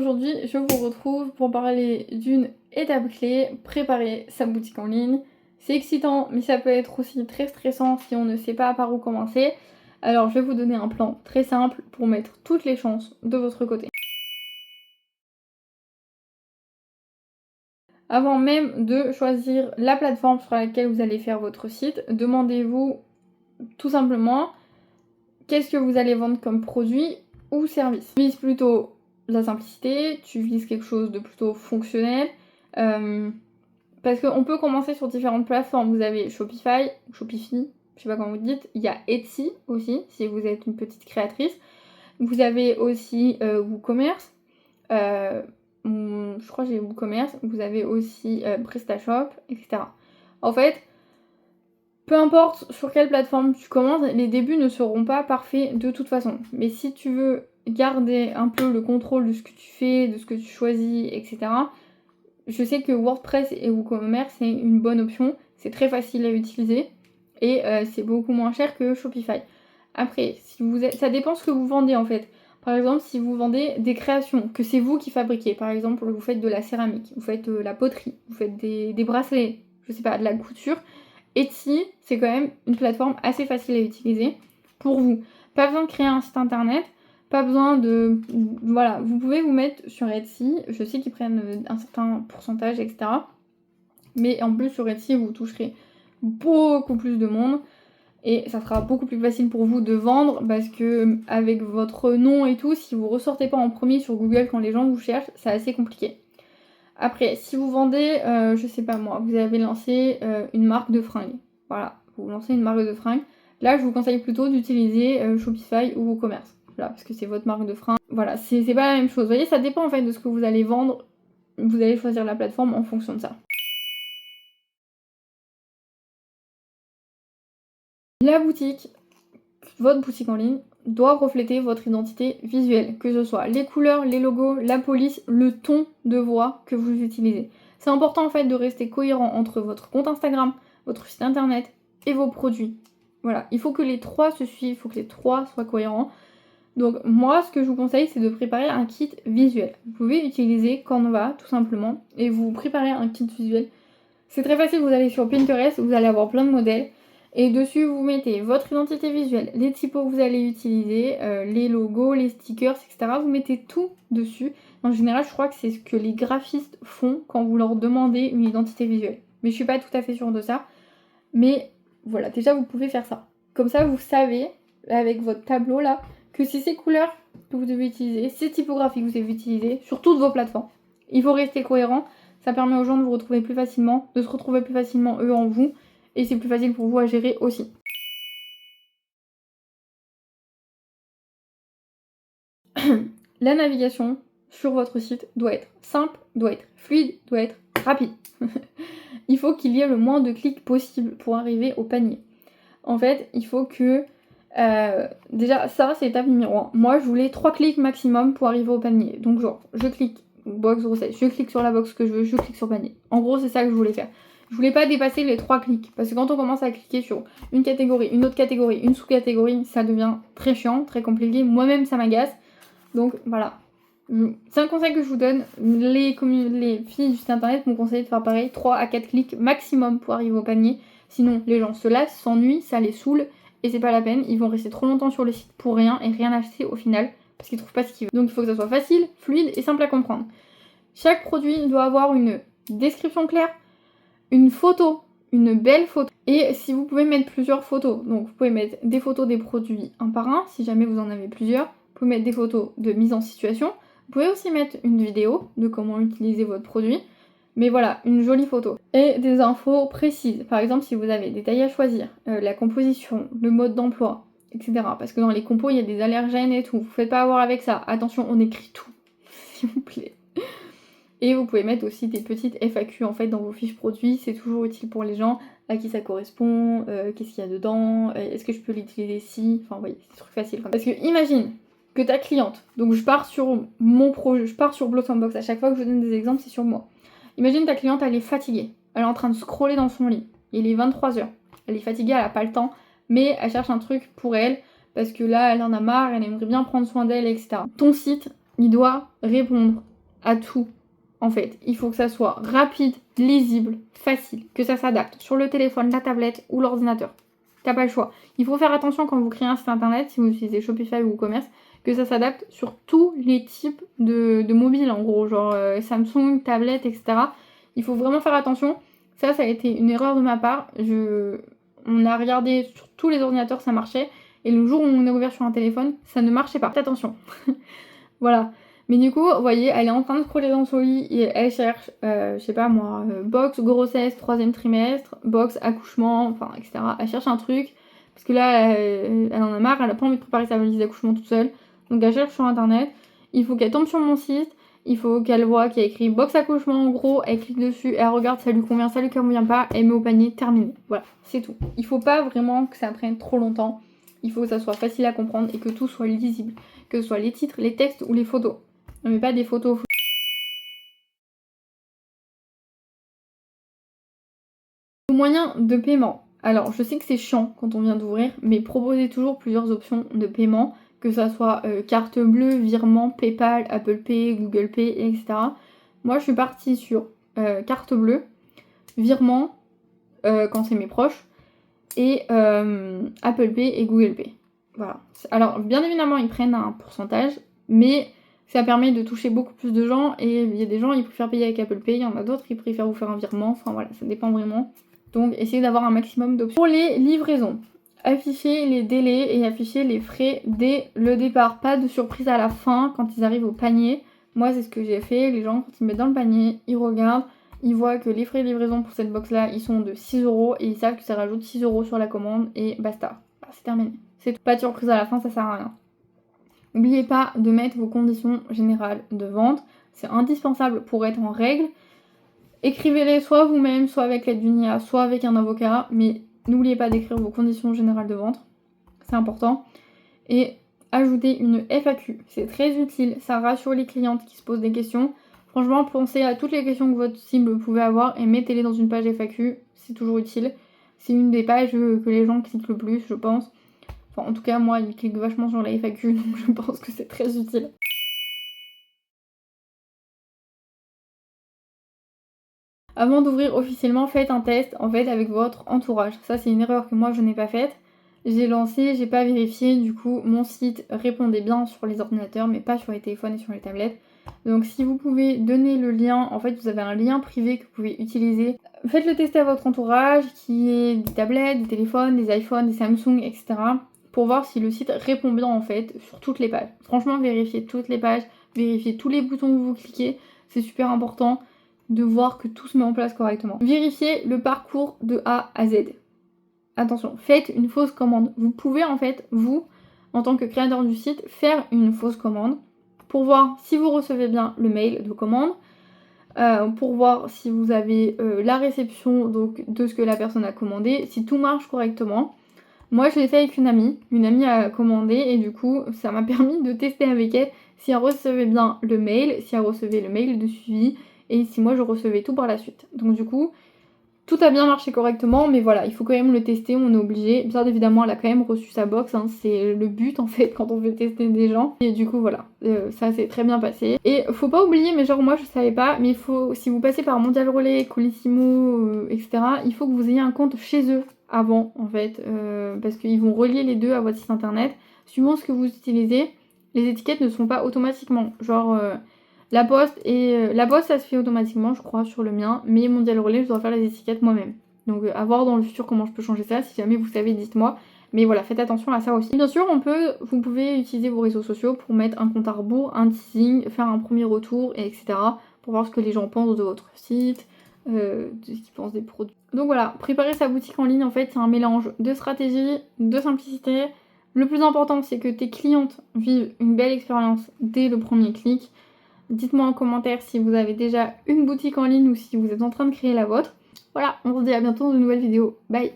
aujourd'hui, je vous retrouve pour parler d'une étape clé, préparer sa boutique en ligne. C'est excitant, mais ça peut être aussi très stressant si on ne sait pas par où commencer. Alors je vais vous donner un plan très simple pour mettre toutes les chances de votre côté. Avant même de choisir la plateforme sur laquelle vous allez faire votre site, demandez-vous tout simplement qu'est-ce que vous allez vendre comme produit ou service. Tu vises plutôt la simplicité, tu vises quelque chose de plutôt fonctionnel, parce qu'on peut commencer sur différentes plateformes. Vous avez Shopify, je sais pas comment vous dites, il y a Etsy aussi, si vous êtes une petite créatrice. Vous avez aussi WooCommerce, je crois que j'ai WooCommerce, vous avez aussi PrestaShop, etc. En fait, peu importe sur quelle plateforme tu commences, les débuts ne seront pas parfaits de toute façon. Mais si tu veux garder un peu le contrôle de ce que tu fais, de ce que tu choisis, etc., je sais que WordPress et WooCommerce c'est une bonne option. C'est très facile à utiliser et c'est beaucoup moins cher que Shopify. Après, ça dépend ce que vous vendez en fait. Par exemple, si vous vendez des créations, que c'est vous qui fabriquez, par exemple, vous faites de la céramique, vous faites de la poterie, vous faites des bracelets, je sais pas, de la couture, Etsy, c'est quand même une plateforme assez facile à utiliser pour vous. Pas besoin de créer un site internet, pas besoin de... Voilà, vous pouvez vous mettre sur Etsy, je sais qu'ils prennent un certain pourcentage, etc. Mais en plus sur Etsy, vous toucherez beaucoup plus de monde et ça sera beaucoup plus facile pour vous de vendre parce que avec votre nom et tout, si vous ressortez pas en premier sur Google quand les gens vous cherchent, c'est assez compliqué. Après, si vous vendez, je sais pas moi, vous avez lancé une marque de fringues. Voilà, vous lancez une marque de fringues. Là, je vous conseille plutôt d'utiliser Shopify ou WooCommerce. Voilà, parce que c'est votre marque de fringues. Voilà, c'est pas la même chose. Vous voyez, ça dépend en fait de ce que vous allez vendre. Vous allez choisir la plateforme en fonction de ça. La boutique, votre boutique en ligne, doit refléter votre identité visuelle, que ce soit les couleurs, les logos, la police, le ton de voix que vous utilisez. C'est important en fait de rester cohérent entre votre compte Instagram, votre site internet et vos produits. Voilà, il faut que les trois se suivent, il faut que les trois soient cohérents. Donc moi, ce que je vous conseille, c'est de préparer un kit visuel. Vous pouvez utiliser Canva tout simplement et vous préparez un kit visuel. C'est très facile, vous allez sur Pinterest, vous allez avoir plein de modèles. Et dessus, vous mettez votre identité visuelle, les typos que vous allez utiliser, les logos, les stickers, etc. Vous mettez tout dessus. En général, je crois que c'est ce que les graphistes font quand vous leur demandez une identité visuelle. Mais je suis pas tout à fait sûre de ça. Mais voilà, déjà, vous pouvez faire ça. Comme ça, vous savez, avec votre tableau là, que c'est ces couleurs que vous devez utiliser, ces typographies que vous devez utiliser sur toutes vos plateformes. Il faut rester cohérent. Ça permet aux gens de vous retrouver plus facilement, de se retrouver plus facilement eux en vous. Et c'est plus facile pour vous à gérer aussi. La navigation sur votre site doit être simple, doit être fluide, doit être rapide. Il faut qu'il y ait le moins de clics possible pour arriver au panier. En fait, il faut que... déjà, ça, c'est étape numéro 1. Moi, je voulais 3 clics maximum pour arriver au panier. Donc genre, je clique, box recette, je clique sur la box que je veux, je clique sur panier. En gros, c'est ça que je voulais faire. Je voulais pas dépasser les 3 clics. Parce que quand on commence à cliquer sur une catégorie, une autre catégorie, une sous-catégorie, ça devient très chiant, très compliqué. Moi-même, ça m'agace. Donc voilà. C'est un conseil que je vous donne. Les filles du site internet m'ont conseillé de faire pareil, 3 à 4 clics maximum pour arriver au panier. Sinon, les gens se lassent, s'ennuient, ça les saoule. Et c'est pas la peine. Ils vont rester trop longtemps sur le site pour rien et rien acheter au final. Parce qu'ils trouvent pas ce qu'ils veulent. Donc il faut que ça soit facile, fluide et simple à comprendre. Chaque produit doit avoir une description claire, une photo, une belle photo. Et si vous pouvez mettre plusieurs photos, donc vous pouvez mettre des photos des produits un par un, si jamais vous en avez plusieurs. Vous pouvez mettre des photos de mise en situation. Vous pouvez aussi mettre une vidéo de comment utiliser votre produit. Mais voilà, une jolie photo. Et des infos précises. Par exemple, si vous avez des tailles à choisir, la composition, le mode d'emploi, etc. Parce que dans les compos, il y a des allergènes et tout. Vous ne faites pas avoir avec ça. Attention, on écrit tout, s'il vous plaît. Et vous pouvez mettre aussi des petites FAQ en fait dans vos fiches produits, c'est toujours utile pour les gens, à qui ça correspond, qu'est-ce qu'il y a dedans, est-ce que je peux l'utiliser ici, enfin vous voyez, c'est des trucs faciles. Parce que imagine que ta cliente, donc je pars sur mon projet, je pars sur Blossom Box, à chaque fois que je donne des exemples c'est sur moi. Imagine ta cliente elle est fatiguée, elle est en train de scroller dans son lit, il est 23h, elle est fatiguée, elle a pas le temps, mais elle cherche un truc pour elle, parce que là elle en a marre, elle aimerait bien prendre soin d'elle, etc. Ton site, il doit répondre à tout. En fait, il faut que ça soit rapide, lisible, facile, que ça s'adapte sur le téléphone, la tablette ou l'ordinateur. T'as pas le choix. Il faut faire attention quand vous créez un site internet, si vous utilisez Shopify ou WooCommerce, que ça s'adapte sur tous les types de mobiles, en gros, genre Samsung, tablette, etc. Il faut vraiment faire attention. Ça a été une erreur de ma part. On a regardé sur tous les ordinateurs, ça marchait. Et le jour où on a ouvert sur un téléphone, ça ne marchait pas. Faites attention. Voilà. Mais du coup, vous voyez, elle est en train de scroller dans son lit et elle cherche, je sais pas moi, box grossesse 3e trimestre, box accouchement, enfin, etc. Elle cherche un truc, parce que là, elle en a marre, elle a pas envie de préparer sa valise d'accouchement toute seule. Donc elle cherche sur internet, il faut qu'elle tombe sur mon site, il faut qu'elle voit qu'il y a écrit box accouchement en gros, elle clique dessus, elle regarde, ça lui convient pas, elle met au panier, terminé. Voilà, c'est tout. Il faut pas vraiment que ça prenne trop longtemps, il faut que ça soit facile à comprendre et que tout soit lisible, que ce soit les titres, les textes ou les photos. Non mais pas des photos. Moyen de paiement. Alors je sais que c'est chiant quand on vient d'ouvrir, mais proposez toujours plusieurs options de paiement, que ça soit carte bleue, virement, PayPal, Apple Pay, Google Pay, etc. Moi je suis partie sur carte bleue, virement quand c'est mes proches, et Apple Pay et Google Pay. Voilà. Alors bien évidemment ils prennent un pourcentage, mais ça permet de toucher beaucoup plus de gens, et il y a des gens ils préfèrent payer avec Apple Pay, il y en a d'autres qui préfèrent vous faire un virement, enfin voilà, ça dépend vraiment. Donc essayez d'avoir un maximum d'options. Pour les livraisons, affichez les délais et affichez les frais dès le départ. Pas de surprise à la fin quand ils arrivent au panier. Moi c'est ce que j'ai fait, les gens quand ils mettent dans le panier, ils regardent, ils voient que les frais de livraison pour cette box là ils sont de 6€ et ils savent que ça rajoute 6€ sur la commande et basta. Bah, c'est terminé. C'est tout. Pas de surprise à la fin, ça sert à rien. N'oubliez pas de mettre vos conditions générales de vente, c'est indispensable pour être en règle. Écrivez-les soit vous-même, soit avec l'aide d'une IA, soit avec un avocat, mais n'oubliez pas d'écrire vos conditions générales de vente, c'est important. Et ajoutez une FAQ, c'est très utile, ça rassure les clientes qui se posent des questions. Franchement, pensez à toutes les questions que votre cible pouvait avoir et mettez-les dans une page FAQ, c'est toujours utile. C'est une des pages que les gens cliquent le plus, je pense. Enfin, en tout cas, moi, ils cliquent vachement sur la FAQ, donc je pense que c'est très utile. Avant d'ouvrir officiellement, faites un test en fait avec votre entourage. Ça c'est une erreur que moi je n'ai pas faite. J'ai lancé, j'ai pas vérifié, du coup mon site répondait bien sur les ordinateurs mais pas sur les téléphones et sur les tablettes. Donc si vous pouvez donner le lien, en fait vous avez un lien privé que vous pouvez utiliser. Faites-le tester à votre entourage qui est des tablettes, des téléphones, des iPhones, des Samsung, etc. pour voir si le site répond bien en fait sur toutes les pages. Franchement vérifiez toutes les pages, vérifiez tous les boutons que vous cliquez, c'est super important de voir que tout se met en place correctement. Vérifiez le parcours de A à Z. Attention, faites une fausse commande. Vous pouvez en fait, vous, en tant que créateur du site, faire une fausse commande pour voir si vous recevez bien le mail de commande, pour voir si vous avez la réception donc, de ce que la personne a commandé, si tout marche correctement. Moi je l'ai fait avec une amie a commandé et du coup ça m'a permis de tester avec elle si elle recevait bien le mail, si elle recevait le mail de suivi, et si moi je recevais tout par la suite. Donc du coup, tout a bien marché correctement, mais voilà, il faut quand même le tester, on est obligé. Bien évidemment, elle a quand même reçu sa box, hein, c'est le but en fait quand on veut tester des gens. Et du coup voilà, ça s'est très bien passé. Et faut pas oublier, mais genre moi je savais pas, mais il faut, si vous passez par Mondial Relais, Colissimo, etc., il faut que vous ayez un compte chez eux avant en fait, parce qu'ils vont relier les deux à votre site internet. Suivant ce que vous utilisez, les étiquettes ne sont pas automatiquement, genre... La poste ça se fait automatiquement je crois sur le mien, mais Mondial Relais je dois faire les étiquettes moi-même. Donc à voir dans le futur comment je peux changer ça, si jamais vous savez dites-moi. Mais voilà, faites attention à ça aussi. Bien sûr vous pouvez utiliser vos réseaux sociaux pour mettre un compte à rebours, un teasing, faire un premier retour, etc. pour voir ce que les gens pensent de votre site, de ce qu'ils pensent des produits. Donc voilà, préparer sa boutique en ligne en fait c'est un mélange de stratégie, de simplicité. Le plus important c'est que tes clientes vivent une belle expérience dès le premier clic. Dites-moi en commentaire si vous avez déjà une boutique en ligne ou si vous êtes en train de créer la vôtre. Voilà, on se dit à bientôt dans de nouvelles vidéos. Bye!